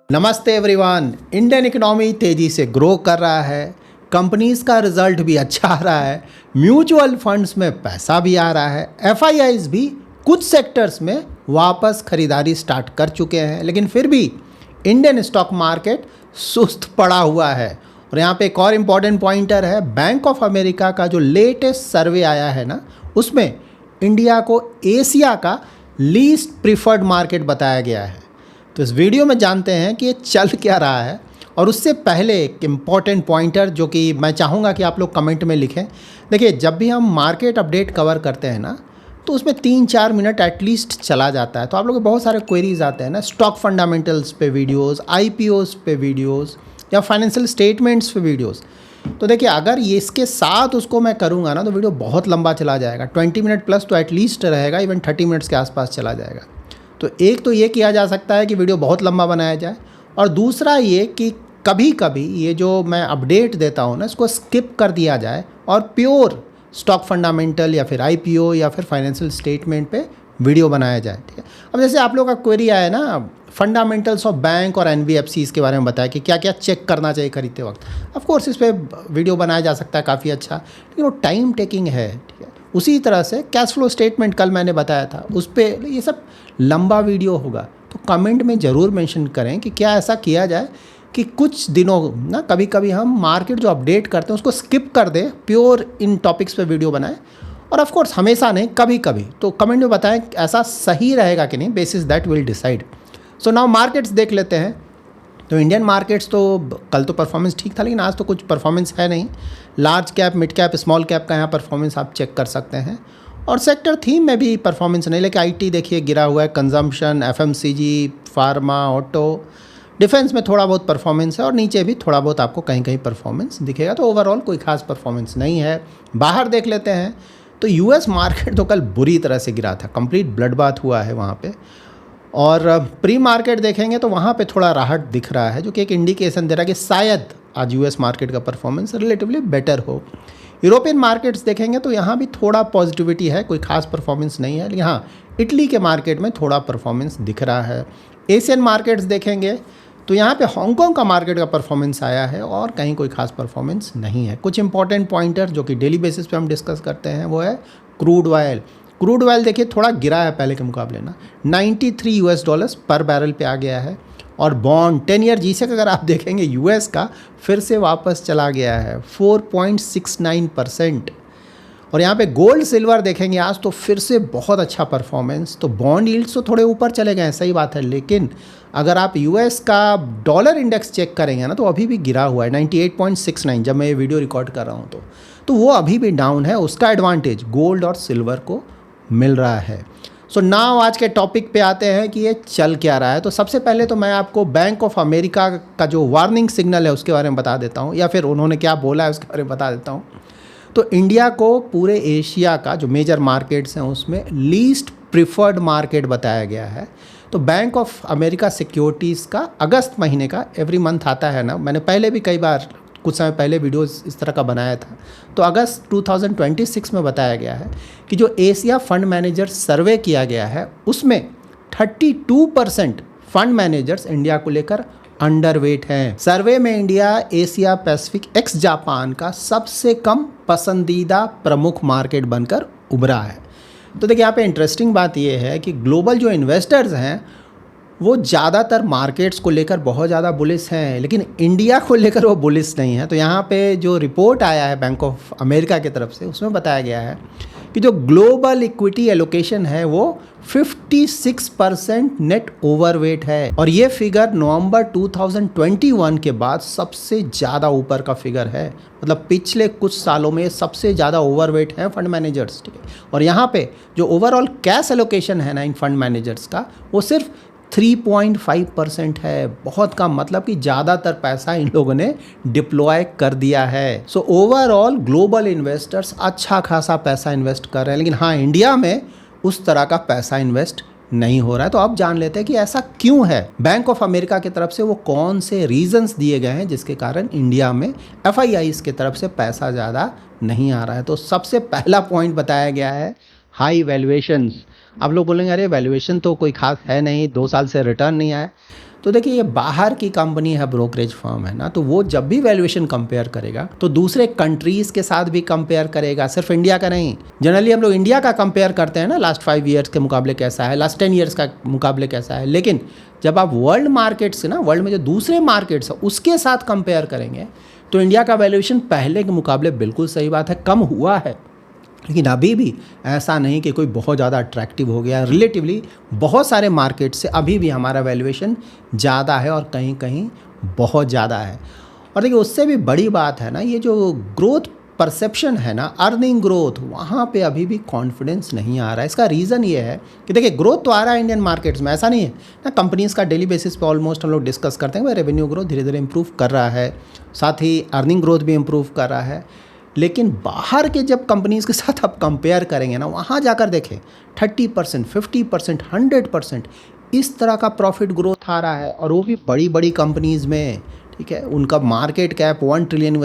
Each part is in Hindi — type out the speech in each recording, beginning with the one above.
नमस्ते एवरीवन। इंडियन इकोनॉमी तेज़ी से ग्रो कर रहा है, कंपनीज का रिजल्ट भी अच्छा आ रहा है, म्यूचुअल फंड्स में पैसा भी आ रहा है, एफआईआईज भी कुछ सेक्टर्स में वापस खरीदारी स्टार्ट कर चुके हैं, लेकिन फिर भी इंडियन स्टॉक मार्केट सुस्त पड़ा हुआ है। और यहाँ पे एक और इम्पॉर्टेंट पॉइंटर है, बैंक ऑफ अमेरिका का जो लेटेस्ट सर्वे आया है ना, उसमें इंडिया को एशिया का लीस्ट प्रिफर्ड मार्केट बताया गया है। तो इस वीडियो में जानते हैं कि ये चल क्या रहा है। और उससे पहले एक इम्पॉर्टेंट पॉइंटर जो कि मैं चाहूँगा कि आप लोग कमेंट में लिखें। देखिए, जब भी हम मार्केट अपडेट कवर करते हैं ना, तो उसमें 3-4 मिनट एटलीस्ट चला जाता है। तो आप लोगों को बहुत सारे क्वेरीज आते हैं ना, स्टॉक फंडामेंटल्स पे वीडियोस, आईपीओस पे वीडियोस या फाइनेंशियल स्टेटमेंट्स पे वीडियोस। तो देखिए, अगर ये इसके साथ उसको मैं करूँगा ना, तो वीडियो बहुत लंबा चला जाएगा। 20 मिनट प्लस तो एटलीस्ट रहेगा, इवन 30 मिनट्स के आसपास चला जाएगा। तो एक तो ये किया जा सकता है कि वीडियो बहुत लंबा बनाया जाए, और दूसरा ये कि कभी कभी ये जो मैं अपडेट देता हूँ ना, इसको स्किप कर दिया जाए और प्योर स्टॉक फंडामेंटल या फिर आईपीओ या फिर फाइनेंशियल स्टेटमेंट पे वीडियो बनाया जाए। ठीक है। अब जैसे आप लोग का क्वेरी आया ना, फंडामेंटल्स ऑफ बैंक और एनबीएफसीज के बारे में बताया कि क्या क्या चेक करना चाहिए खरीदते वक्त। ऑफ कोर्स इस पर वीडियो बनाया जा सकता है काफ़ी अच्छा, लेकिन वो टाइम टेकिंग है। ठीक है। उसी तरह से कैश फ्लो स्टेटमेंट कल मैंने बताया था, उस पर ये सब लंबा वीडियो होगा। तो कमेंट में ज़रूर मेंशन करें कि क्या ऐसा किया जाए कि कुछ दिनों ना कभी कभी हम मार्केट जो अपडेट करते हैं उसको स्किप कर दें, प्योर इन टॉपिक्स पे वीडियो बनाएं। और ऑफ कोर्स हमेशा नहीं, कभी कभी। तो कमेंट में बताएं ऐसा सही रहेगा कि नहीं, basis that will decide. So now markets देख लेते हैं। तो इंडियन मार्केट्स तो कल तो परफॉर्मेंस ठीक था, लेकिन आज तो कुछ परफॉर्मेंस है नहीं। Large cap, mid cap, small cap का यहाँ परफॉर्मेंस आप चेक कर सकते हैं। और सेक्टर थीम में भी परफॉर्मेंस नहीं, लेकिन आईटी देखिए गिरा हुआ है, consumption, FMCG, pharma, auto, defence में थोड़ा बहुत परफॉर्मेंस है, और नीचे भी थोड़ा बहुत आपको कहीं कहीं परफॉर्मेंस दिखेगा। तो ओवरऑल कोई खास परफॉर्मेंस नहीं है। बाहर देख लेते हैं तो यूएस मार्केट तो कल बुरी तरह से गिरा था, कंप्लीट ब्लड बाथ हुआ है वहाँ पे। और प्री मार्केट देखेंगे तो वहाँ पे थोड़ा राहत दिख रहा है, जो कि एक इंडिकेशन दे रहा है कि शायद आज यूएस मार्केट का परफॉर्मेंस रिलेटिवली बेटर हो। यूरोपियन मार्केट्स देखेंगे तो यहाँ भी थोड़ा पॉजिटिविटी है, कोई खास परफॉर्मेंस नहीं है, लेकिन हाँ इटली के मार्केट में थोड़ा परफॉर्मेंस दिख रहा है। एशियन मार्केट्स देखेंगे तो यहाँ पे हांगकांग का मार्केट का परफॉर्मेंस आया है, और कहीं कोई खास परफॉर्मेंस नहीं है। कुछ इंपॉर्टेंट पॉइंटर जो कि डेली बेसिस पे हम डिस्कस करते हैं वो है क्रूड ऑयल। क्रूड ऑयल देखिए थोड़ा गिरा है पहले के मुकाबले ना, $93 पर बैरल पे आ गया है। और बॉन्ड 10 ईयर जीसेक अगर आप देखेंगे यूएस का, फिर से वापस चला गया है 4.69%। और यहाँ पे गोल्ड सिल्वर देखेंगे आज तो फिर से बहुत अच्छा परफॉर्मेंस। तो बॉन्ड यील्ड्स तो थोड़े ऊपर चले गए, सही बात है, लेकिन अगर आप यूएस का डॉलर इंडेक्स चेक करेंगे ना, तो अभी भी गिरा हुआ है 98.69, जब मैं ये वीडियो रिकॉर्ड कर रहा हूँ तो वो अभी भी डाउन है। उसका एडवांटेज गोल्ड और सिल्वर को मिल रहा है। सो नाउ आज के टॉपिक पे आते हैं कि ये चल क्या रहा है। तो सबसे पहले तो मैं आपको बैंक ऑफ अमेरिका का जो वार्निंग सिग्नल है उसके बारे में बता देता हूँ, या फिर उन्होंने क्या बोला है उसके बारे में बता देता हूँ। तो इंडिया को पूरे एशिया का जो मेजर मार्केट्स हैं उसमें लीस्ट प्रिफर्ड मार्केट बताया गया है। तो बैंक ऑफ अमेरिका सिक्योरिटीज़ का अगस्त महीने का एवरी मंथ आता है ना, मैंने पहले भी कई बार कुछ समय पहले वीडियोस इस तरह का बनाया था। तो अगस्त 2026 में बताया गया है कि जो एशिया फंड मैनेजर सर्वे किया गया है उसमें 32% फंड मैनेजर्स इंडिया को लेकर अंडरवेट हैं। सर्वे में India Asia Pacific x Japan का सबसे कम पसंदीदा प्रमुख मार्केट बनकर उभरा है। तो देखिए यहाँ पे इंटरेस्टिंग बात यह है कि ग्लोबल जो इन्वेस्टर्स हैं वो ज़्यादातर मार्केट्स को लेकर बहुत ज़्यादा बुलिश हैं, लेकिन इंडिया को लेकर वो बुलिश नहीं है। तो यहाँ पे जो रिपोर्ट आया है बैंक ऑफ अमेरिका की तरफ से, उसमें बताया गया है कि जो ग्लोबल इक्विटी एलोकेशन है वो 56% नेट ओवरवेट है, और ये फिगर नवंबर 2021 के बाद सबसे ज़्यादा ऊपर का फिगर है। मतलब पिछले कुछ सालों में सबसे ज़्यादा ओवरवेट है फंड मैनेजर्स। ठीक है। और यहाँ पे जो ओवरऑल कैश एलोकेशन है ना इन फंड मैनेजर्स का, वो सिर्फ 3.5% है। बहुत कम, मतलब कि ज़्यादातर पैसा इन लोगों ने डिप्लॉय कर दिया है। सो ओवरऑल ग्लोबल इन्वेस्टर्स अच्छा खासा पैसा इन्वेस्ट कर रहे हैं, लेकिन हाँ इंडिया में उस तरह का पैसा इन्वेस्ट नहीं हो रहा है। तो अब जान लेते हैं कि ऐसा क्यों है। बैंक ऑफ अमेरिका की तरफ से वो कौन से रीजंस दिए गए हैं जिसके कारण इंडिया में एफआईआईज की तरफ से पैसा ज़्यादा नहीं आ रहा है। तो सबसे पहला पॉइंट बताया गया है हाई वैल्यूएशंस। आप लोग बोलेंगे अरे वैल्यूएशन तो कोई खास है नहीं, 2 साल से रिटर्न नहीं आया। तो देखिए ये बाहर की कंपनी है, ब्रोकरेज फर्म है ना, तो वो जब भी वैल्यूएशन कंपेयर करेगा तो दूसरे कंट्रीज़ के साथ भी कंपेयर करेगा, सिर्फ इंडिया का नहीं। जनरली हम लोग इंडिया का कंपेयर करते हैं ना, लास्ट 5 ईयर्स के मुकाबले कैसा है, लास्ट 10 ईयर्स का मुकाबले कैसा है, लेकिन जब आप वर्ल्ड मार्केट से ना, वर्ल्ड में जो दूसरे मार्केट्स है उसके साथ कंपेयर करेंगे तो इंडिया का वैल्यूएशन पहले के मुकाबले, बिल्कुल सही बात है, कम हुआ है। लेकिन अभी भी ऐसा नहीं कि कोई बहुत ज़्यादा अट्रैक्टिव हो गया। रिलेटिवली बहुत सारे मार्केट से अभी भी हमारा वैल्यूएशन ज़्यादा है और कहीं कहीं बहुत ज़्यादा है। और देखिए उससे भी बड़ी बात है ना, ये जो ग्रोथ परसेप्शन है ना, अर्निंग ग्रोथ, वहाँ पे अभी भी कॉन्फिडेंस नहीं आ रहा है। इसका रीज़न ये है कि देखिए ग्रोथ तो आ रहा है इंडियन मार्केट्स में, ऐसा नहीं है ना। कंपनीज़ का डेली बेसिस पे ऑलमोस्ट हम लोग डिस्कस करते हैं भाई रेवेन्यू ग्रोथ धीरे धीरे इंप्रूव कर रहा है, साथ ही अर्निंग ग्रोथ भी इंप्रूव कर रहा है। लेकिन बाहर के जब कंपनीज़ के साथ आप कंपेयर करेंगे ना, वहाँ जाकर देखें 30%, 50%, 100% इस तरह का प्रॉफिट ग्रोथ आ रहा है, और वो भी बड़ी बड़ी कंपनीज़ में। ठीक है, उनका मार्केट कैप $1 ट्रिलियन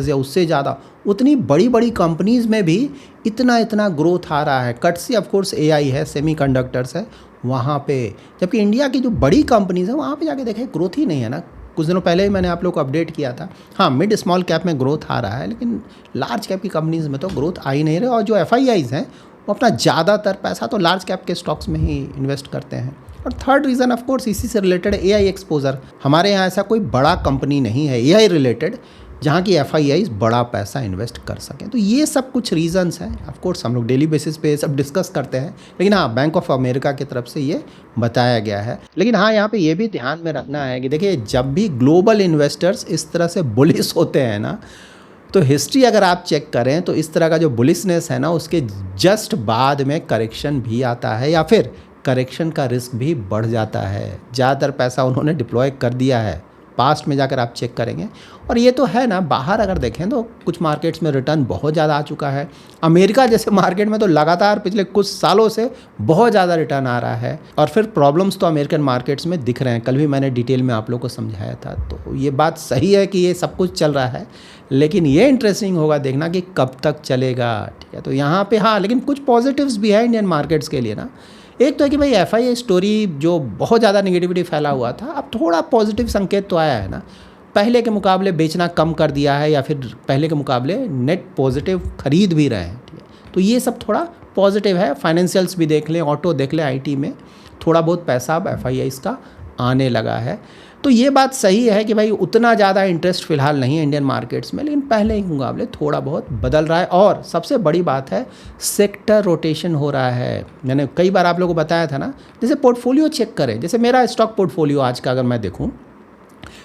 या उससे ज़्यादा, उतनी बड़ी बड़ी कंपनीज़ में भी इतना इतना ग्रोथ आ रहा है। कट से ऑफकोर्स AI है, सेमीकंडक्टर्स है वहाँ पे, जबकि इंडिया की जो बड़ी कंपनीज़ हैं वहाँ पे जाके देखें ग्रोथ ही नहीं है ना। कुछ दिनों पहले ही मैंने आप लोग को अपडेट किया था, हाँ मिड स्मॉल कैप में ग्रोथ आ रहा है, लेकिन लार्ज कैप की कंपनीज़ में तो ग्रोथ आ ही नहीं रहे। और जो FIIs हैं वो अपना ज़्यादातर पैसा तो लार्ज कैप के स्टॉक्स में ही इन्वेस्ट करते हैं। और थर्ड रीज़न ऑफ कोर्स इसी से रिलेटेड AI एक्सपोजर। हमारे यहाँ ऐसा कोई बड़ा कंपनी नहीं है AI रिलेटेड जहाँ की FIIs बड़ा पैसा इन्वेस्ट कर सकें। तो ये सब कुछ रीजंस हैं। ऑफ कोर्स हम लोग डेली बेसिस पे सब डिस्कस करते हैं, लेकिन हाँ बैंक ऑफ अमेरिका की तरफ से ये बताया गया है। लेकिन हाँ यहाँ पे ये भी ध्यान में रखना है कि देखिए जब भी ग्लोबल इन्वेस्टर्स इस तरह से बुलिश होते हैं ना, तो हिस्ट्री अगर आप चेक करें तो इस तरह का जो बुलिशनेस है ना, उसके जस्ट बाद में करेक्शन भी आता है, या फिर करेक्शन का रिस्क भी बढ़ जाता है। ज़्यादातर पैसा उन्होंने डिप्लॉय कर दिया है, पास्ट में जाकर आप चेक करेंगे। और ये तो है ना, बाहर अगर देखें तो कुछ मार्केट्स में रिटर्न बहुत ज़्यादा आ चुका है। अमेरिका जैसे मार्केट में तो लगातार पिछले कुछ सालों से बहुत ज़्यादा रिटर्न आ रहा है, और फिर प्रॉब्लम्स तो अमेरिकन मार्केट्स में दिख रहे हैं। कल भी मैंने डिटेल में आप लोग को समझाया था। तो ये बात सही है कि ये सब कुछ चल रहा है, लेकिन ये इंटरेस्टिंग होगा देखना कि कब तक चलेगा। ठीक है, तो यहाँ पे हाँ, लेकिन कुछ पॉजिटिव्स भी है इंडियन मार्केट्स के लिए ना। एक तो है कि भाई FII स्टोरी जो बहुत ज़्यादा नेगेटिविटी फैला हुआ था, अब थोड़ा पॉजिटिव संकेत तो आया है ना। पहले के मुकाबले बेचना कम कर दिया है, या फिर पहले के मुकाबले नेट पॉजिटिव खरीद भी रहे हैं। ठीक है, तो ये सब थोड़ा पॉजिटिव है। फाइनेंशियल्स भी देख लें, ऑटो देख लें, IT में थोड़ा बहुत पैसा अब FIIs का आने लगा है। तो ये बात सही है कि भाई उतना ज़्यादा इंटरेस्ट फिलहाल नहीं है इंडियन मार्केट्स में, लेकिन पहले के मुकाबले थोड़ा बहुत बदल रहा है। और सबसे बड़ी बात है सेक्टर रोटेशन हो रहा है। मैंने कई बार आप लोगों को बताया था ना, जैसे पोर्टफोलियो चेक करें, जैसे मेरा स्टॉक पोर्टफोलियो आज का अगर मैं देखूं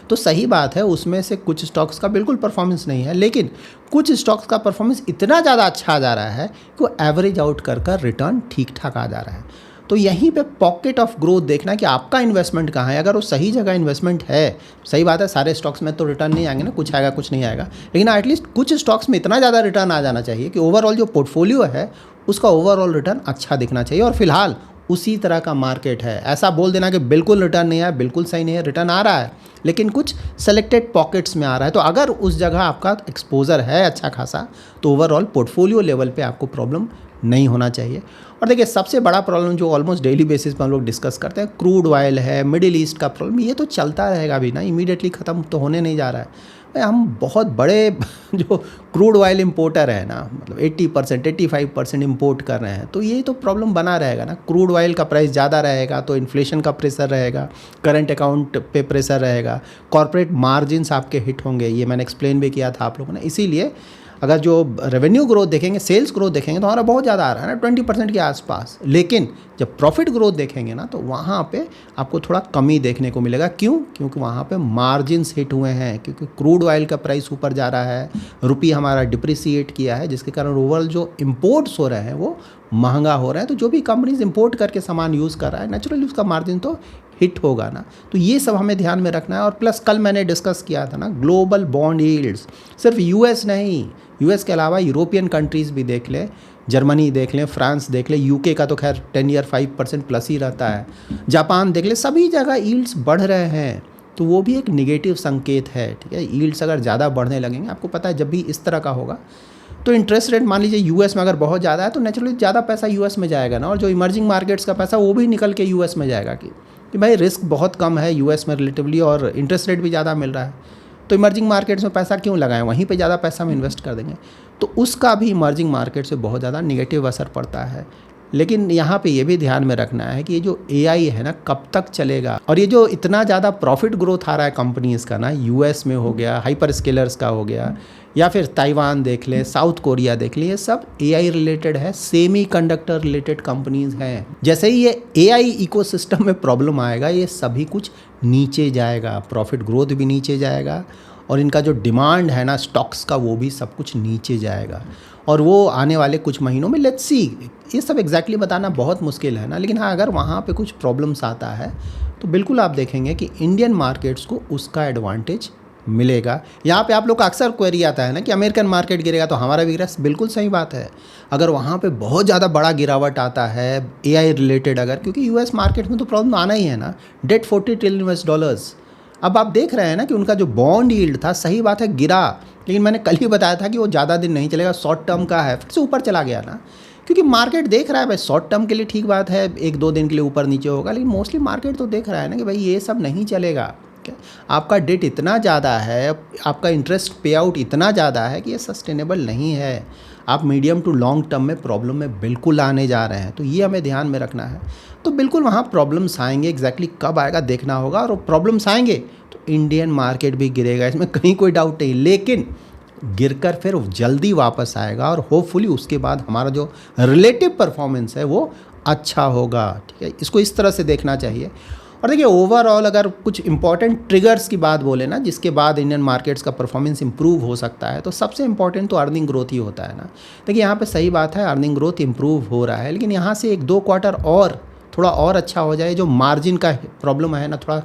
तो सही बात है उसमें से कुछ स्टॉक्स का बिल्कुल परफॉर्मेंस नहीं है, लेकिन कुछ स्टॉक्स का परफॉर्मेंस इतना ज़्यादा अच्छा आ जा रहा है कि वो एवरेज आउट कर रिटर्न ठीक ठाक आ जा रहा है। तो यहीं पे पॉकेट ऑफ ग्रोथ देखना कि आपका इन्वेस्टमेंट कहाँ है। अगर वो सही जगह इन्वेस्टमेंट है, सही बात है सारे स्टॉक्स में तो रिटर्न नहीं आएंगे ना, कुछ आएगा कुछ नहीं आएगा, लेकिन एटलीस्ट कुछ स्टॉक्स में इतना ज़्यादा रिटर्न आ जाना चाहिए कि ओवरऑल जो पोर्टफोलियो है उसका ओवरऑल रिटर्न अच्छा दिखना चाहिए। और फिलहाल उसी तरह का मार्केट है। ऐसा बोल देना कि बिल्कुल रिटर्न नहीं आया, बिल्कुल सही नहीं है, रिटर्न आ रहा है लेकिन कुछ सेलेक्टेड पॉकेट्स में आ रहा है। तो अगर उस जगह आपका एक्सपोजर है अच्छा खासा, तो ओवरऑल पोर्टफोलियो लेवल पे आपको प्रॉब्लम नहीं होना चाहिए। और देखिए सबसे बड़ा प्रॉब्लम जो ऑलमोस्ट डेली बेसिस पर हम लोग डिस्कस करते हैं, क्रूड ऑयल है, मिडिल ईस्ट का प्रॉब्लम, ये तो चलता रहेगा भी ना, इमीडिएटली ख़त्म तो होने नहीं जा रहा है। हम बहुत बड़े जो क्रूड ऑयल इंपोर्टर है ना, मतलब 80%, 85% इंपोर्ट कर रहे हैं, तो ये तो प्रॉब्लम बना रहेगा ना। क्रूड ऑयल का प्राइस ज़्यादा रहेगा तो इन्फ्लेशन का प्रेशर रहेगा, करंट अकाउंट पे प्रेशर रहेगा, कॉर्पोरेट मार्जिन्स आपके हिट होंगे। ये मैंने एक्सप्लेन भी किया था आप लोगों ने। इसीलिए अगर जो रेवेन्यू ग्रोथ देखेंगे, सेल्स ग्रोथ देखेंगे तो हमारा बहुत ज़्यादा आ रहा है ना, 20% के आसपास, लेकिन जब प्रॉफिट ग्रोथ देखेंगे ना तो वहाँ पे आपको थोड़ा कमी देखने को मिलेगा। क्यों? क्योंकि वहाँ पे मार्जिन्स हिट हुए हैं, क्योंकि क्रूड ऑयल का प्राइस ऊपर जा रहा है, रुपये हमारा डिप्रिसिएट किया है, जिसके कारण ओवरऑल जो इम्पोर्ट्स हो रहे हैं वो महंगा हो रहा है। तो जो भी कंपनीज इंपोर्ट करके सामान यूज़ कर रहा है, नेचुरली उसका मार्जिन तो हिट होगा ना। तो ये सब हमें ध्यान में रखना है। और प्लस कल मैंने डिस्कस किया था ना, ग्लोबल बॉन्ड यील्ड्स, सिर्फ US नहीं, US के अलावा यूरोपियन कंट्रीज़ भी देख लें, जर्मनी देख लें, फ्रांस देख लें, UK का तो खैर 10 ईयर 5% प्लस ही रहता है, जापान देख लें, सभी जगह यील्ड्स बढ़ रहे हैं। तो वो भी एक निगेटिव संकेत है। ठीक है, यील्ड्स अगर ज़्यादा बढ़ने लगेंगे, आपको पता है जब भी इस तरह का होगा तो इंटरेस्ट रेट मान लीजिए US में अगर बहुत ज़्यादा है तो नेचुरली ज़्यादा पैसा US में जाएगा ना, और जो इमर्जिंग मार्केट्स का पैसा वो भी निकल के US में जाएगा। कि कि भाई रिस्क बहुत कम है यूएस में रिलेटिवली और इंटरेस्ट रेट भी ज़्यादा मिल रहा है, तो इमर्जिंग मार्केट्स में पैसा क्यों लगाएं, वहीं पे ज़्यादा पैसा हम इन्वेस्ट कर देंगे। तो उसका भी इमर्जिंग मार्केट से बहुत ज़्यादा निगेटिव असर पड़ता है। लेकिन यहाँ पे ये भी ध्यान में रखना है कि ये जो एआई है ना कब तक चलेगा, और ये जो इतना ज़्यादा प्रॉफिट ग्रोथ आ रहा है कंपनीज़ का ना, यूएस में हो गया, हाइपर स्केलर्स का हो गया, या फिर ताइवान देख लें, साउथ कोरिया देख लें, ये सब एआई रिलेटेड है, सेमीकंडक्टर रिलेटेड कंपनीज हैं। जैसे ही ये एआई इकोसिस्टम में प्रॉब्लम आएगा ये सभी कुछ नीचे जाएगा, प्रॉफिट ग्रोथ भी नीचे जाएगा, और इनका जो डिमांड है ना स्टॉक्स का वो भी सब कुछ नीचे जाएगा। और वो आने वाले कुछ महीनों में लेट्स सी, ये सब एग्जैक्टली बताना बहुत मुश्किल है ना, लेकिन हाँ अगर वहाँ पे कुछ प्रॉब्लम्स आता है तो बिल्कुल आप देखेंगे कि इंडियन मार्केट्स को उसका एडवांटेज मिलेगा। यहाँ पे आप लोग का अक्सर क्वेरी आता है ना कि अमेरिकन मार्केट गिरेगा तो हमारा भी गिरा, बिल्कुल सही बात है। अगर वहाँ पे बहुत ज़्यादा बड़ा गिरावट आता है एआई रिलेटेड, अगर, क्योंकि यूएस मार्केट में तो प्रॉब्लम आना ही है ना, डेट $40 ट्रिलियन। अब आप देख रहे हैं ना कि उनका जो बॉन्ड यील्ड था, सही बात है गिरा, लेकिन मैंने कल ही बताया था कि वो ज़्यादा दिन नहीं चलेगा, शॉर्ट टर्म का है, फिर से ऊपर चला गया ना, क्योंकि मार्केट देख रहा है भाई शॉर्ट टर्म के लिए ठीक बात है, 1-2 दिन के लिए ऊपर नीचे होगा, लेकिन मोस्टली मार्केट तो देख रहा है ना कि भाई ये सब नहीं चलेगा। आपका डेट इतना ज़्यादा है, आपका इंटरेस्ट पे आउट इतना ज़्यादा है कि ये सस्टेनेबल नहीं है, आप मीडियम टू लॉन्ग टर्म में प्रॉब्लम में बिल्कुल आने जा रहे हैं, तो ये हमें ध्यान में रखना है। तो बिल्कुल वहाँ प्रॉब्लम्स आएंगे, एग्जैक्टली कब आएगा देखना होगा, और प्रॉब्लम्स आएंगे तो इंडियन मार्केट भी गिरेगा, इसमें कहीं कोई डाउट नहीं, लेकिन गिरकर फिर जल्दी वापस आएगा, और होपफुली उसके बाद हमारा जो रिलेटिव परफॉर्मेंस है वो अच्छा होगा। ठीक है, इसको इस तरह से देखना चाहिए। और देखिए ओवरऑल अगर कुछ इंपॉर्टेंट ट्रिगर्स की बात बोले ना जिसके बाद इंडियन मार्केट्स का परफॉर्मेंस इंप्रूव हो सकता है, तो सबसे इंपॉर्टेंट तो अर्निंग ग्रोथ ही होता है ना। देखिए यहाँ पे सही बात है, अर्निंग ग्रोथ इंप्रूव हो रहा है, लेकिन यहाँ से 1-2 क्वार्टर और थोड़ा और अच्छा हो जाए, जो मार्जिन का प्रॉब्लम है ना थोड़ा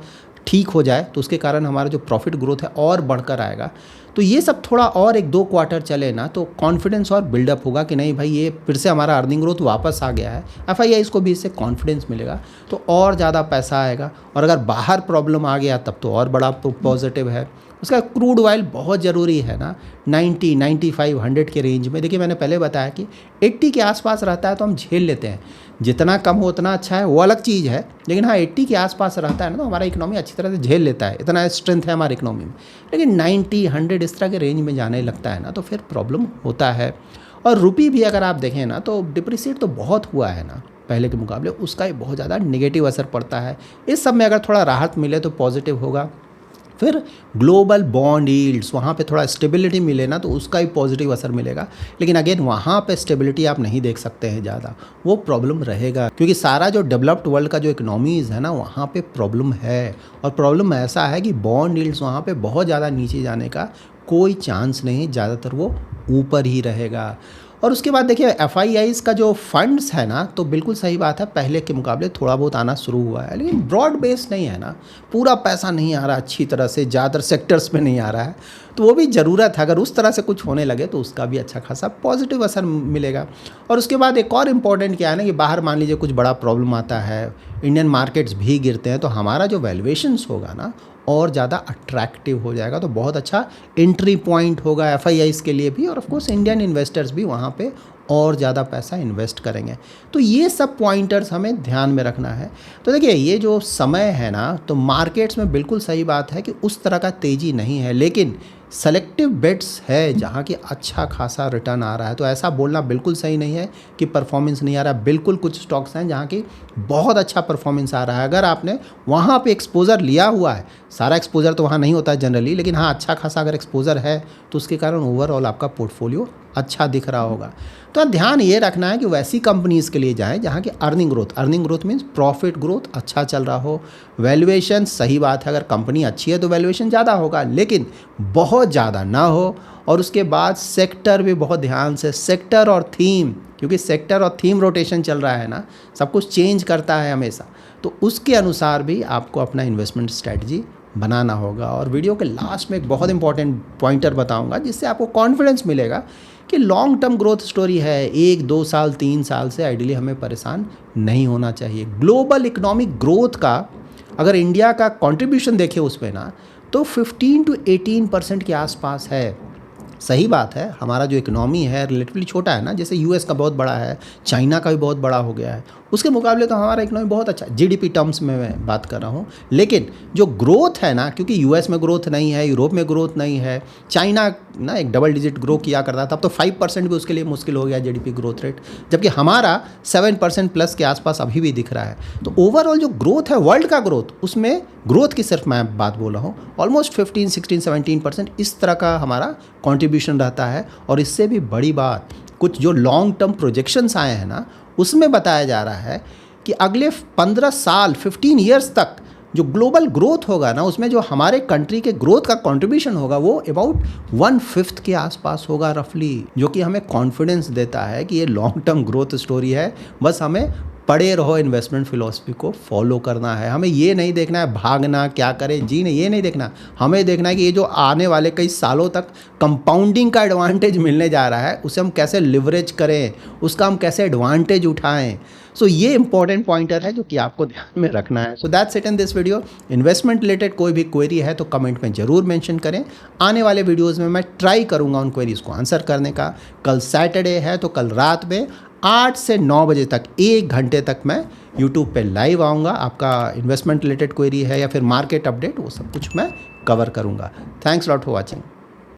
ठीक हो जाए, तो उसके कारण हमारा जो प्रॉफिट ग्रोथ है और बढ़कर आएगा। तो ये सब थोड़ा और 1-2 क्वार्टर चले ना तो कॉन्फिडेंस और बिल्डअप होगा कि नहीं भाई ये फिर से हमारा अर्निंग ग्रोथ वापस आ गया है, एफआईआई को भी इससे कॉन्फिडेंस मिलेगा, तो और ज़्यादा पैसा आएगा। और अगर बाहर प्रॉब्लम आ गया तब तो और बड़ा पॉजिटिव है। उसका क्रूड ऑयल बहुत ज़रूरी है ना, 90, 95, 100 के रेंज में। देखिए मैंने पहले बताया कि 80 के आसपास रहता है तो हम झेल लेते हैं, जितना कम हो उतना अच्छा है, वो अलग चीज़ है, लेकिन हाँ 80 के आसपास रहता है ना तो हमारा इकोनॉमी अच्छी तरह से झेल लेता है, इतना स्ट्रेंथ है हमारी इकोनॉमी में। लेकिन 90, 100 इस तरह के रेंज में जाने लगता है ना तो फिर प्रॉब्लम होता है। और रुपी भी अगर आप देखें ना तो डिप्रिसिएट तो बहुत हुआ है ना पहले के मुकाबले, उसका ही बहुत ज़्यादा नेगेटिव असर पड़ता है। इस सब में अगर थोड़ा राहत मिले तो पॉजिटिव होगा। फिर ग्लोबल बॉन्ड यील्ड्स, वहाँ पे थोड़ा स्टेबिलिटी मिले ना तो उसका ही पॉजिटिव असर मिलेगा। लेकिन अगेन वहाँ पे स्टेबिलिटी आप नहीं देख सकते हैं ज़्यादा, वो प्रॉब्लम रहेगा, क्योंकि सारा जो डेवलप्ड वर्ल्ड का जो इकोनॉमीज़ है ना वहाँ पे प्रॉब्लम है। और प्रॉब्लम ऐसा है कि बॉन्ड यील्ड्स वहाँ पे बहुत ज़्यादा नीचे जाने का कोई चांस नहीं, ज़्यादातर वो ऊपर ही रहेगा। और उसके बाद देखिए एफआईआईज़ का जो फंड्स है ना तो बिल्कुल सही बात है, पहले के मुकाबले थोड़ा बहुत आना शुरू हुआ है, लेकिन ब्रॉड बेस नहीं है ना, पूरा पैसा नहीं आ रहा अच्छी तरह से, ज़्यादातर सेक्टर्स में नहीं आ रहा है, तो वो भी ज़रूरत है। अगर उस तरह से कुछ होने लगे तो उसका भी अच्छा खासा पॉजिटिव असर मिलेगा। और उसके बाद एक और इम्पॉर्टेंट क्या है ना कि बाहर मान लीजिए कुछ बड़ा प्रॉब्लम आता है, इंडियन मार्केट्स भी गिरते हैं, तो हमारा जो वैल्यूएशंस होगा ना और ज़्यादा अट्रैक्टिव हो जाएगा, तो बहुत अच्छा एंट्री पॉइंट होगा एफआईआईज़ के लिए भी, और ऑफ कोर्स इंडियन इन्वेस्टर्स भी वहाँ पे और ज़्यादा पैसा इन्वेस्ट करेंगे। तो ये सब पॉइंटर्स हमें ध्यान में रखना है। तो देखिए ये जो समय है ना तो मार्केट्स में बिल्कुल सही बात है कि उस तरह का तेज़ी नहीं है, लेकिन सेलेक्टिव बेट्स है जहाँ की अच्छा खासा रिटर्न आ रहा है। तो ऐसा बोलना बिल्कुल सही नहीं है कि परफॉर्मेंस नहीं आ रहा, बिल्कुल कुछ स्टॉक्स हैं जहाँ की बहुत अच्छा परफॉर्मेंस आ रहा है। अगर आपने वहाँ पे एक्सपोज़र लिया हुआ है, सारा एक्सपोज़र तो वहाँ नहीं होता है जनरली, लेकिन हाँ अच्छा खासा अगर एक्सपोज़र है तो उसके कारण ओवरऑल आपका पोर्टफोलियो अच्छा दिख रहा होगा। तो ध्यान ये रखना है कि वैसी कंपनीज़ के लिए जाएं जहाँ की earning growth means profit growth अच्छा चल रहा हो। वैल्यूएशन सही बात है, अगर कंपनी अच्छी है तो वैल्यूएशन ज़्यादा होगा, लेकिन बहुत ज़्यादा ना हो। और उसके बाद सेक्टर भी बहुत ध्यान से, सेक्टर और थीम, क्योंकि सेक्टर और थीम रोटेशन चल रहा है ना, सब कुछ चेंज करता है हमेशा, तो उसके अनुसार भी आपको अपना इन्वेस्टमेंट स्ट्रैटेजी बनाना होगा। और वीडियो के लास्ट में एक बहुत इंपॉर्टेंट पॉइंटर बताऊंगा जिससे आपको कॉन्फिडेंस मिलेगा कि लॉन्ग टर्म ग्रोथ स्टोरी है, 1-2 साल 3 साल से आइडियली हमें परेशान नहीं होना चाहिए। ग्लोबल इकोनॉमिक ग्रोथ का अगर इंडिया का कंट्रीब्यूशन देखें उसमें ना तो 15 to 18% के आसपास है। सही बात है, हमारा जो इकोनॉमी है रिलेटिवली छोटा है ना, जैसे यूएस का बहुत बड़ा है, चाइना का भी बहुत बड़ा हो गया है, उसके मुकाबले तो हमारा इकोनॉमी बहुत अच्छा है, जीडीपी टर्म्स में मैं बात कर रहा हूँ। लेकिन जो ग्रोथ है ना, क्योंकि यूएस में ग्रोथ नहीं है, यूरोप में ग्रोथ नहीं है, चाइना ना एक डबल डिजिट ग्रो किया करता था, अब तो 5% भी उसके लिए मुश्किल हो गया जीडीपी ग्रोथ रेट, जबकि हमारा 7% प्लस के आसपास अभी भी दिख रहा है। तो ओवरऑल जो ग्रोथ है वर्ल्ड का ग्रोथ, उसमें ग्रोथ की सिर्फ मैं बात बोल रहा हूँ, ऑलमोस्ट 15, 16, 17% इस तरह का हमारा कॉन्ट्रीब्यूशन रहता है। और इससे भी बड़ी बात, कुछ जो लॉन्ग टर्म प्रोजेक्शंस आए हैं ना, उसमें बताया जा रहा है कि अगले 15 साल 15 ईयर्स तक जो ग्लोबल ग्रोथ होगा ना, उसमें जो हमारे कंट्री के ग्रोथ का कंट्रीब्यूशन होगा वो अबाउट 1/5 के आसपास होगा रफली, जो कि हमें कॉन्फिडेंस देता है कि ये लॉन्ग टर्म ग्रोथ स्टोरी है। बस हमें पड़े रहो, इन्वेस्टमेंट फिलॉसफी को फॉलो करना है। हमें ये नहीं देखना है भागना क्या करें जी नहीं, ये नहीं देखना। हमें देखना है कि ये जो आने वाले कई सालों तक कंपाउंडिंग का एडवांटेज मिलने जा रहा है, उसे हम कैसे लिवरेज करें, उसका हम कैसे एडवांटेज उठाएं। सो ये इंपॉर्टेंट पॉइंटर है जो कि आपको ध्यान में रखना है। So that's it in this video. Investment related कोई भी क्वेरी है तो कमेंट में ज़रूर मेंशन करें। आने वाले वीडियोस में मैं ट्राई करूंगा उन क्वेरीज़ को आंसर करने का। कल सैटरडे है तो कल रात में 8 से 9 बजे तक 1 घंटे तक मैं यूट्यूब पे लाइव आऊँगा। आपका इन्वेस्टमेंट रिलेटेड क्वेरी है या फिर मार्केट अपडेट, वो सब कुछ मैं कवर करूँगा। Thanks lot for watching.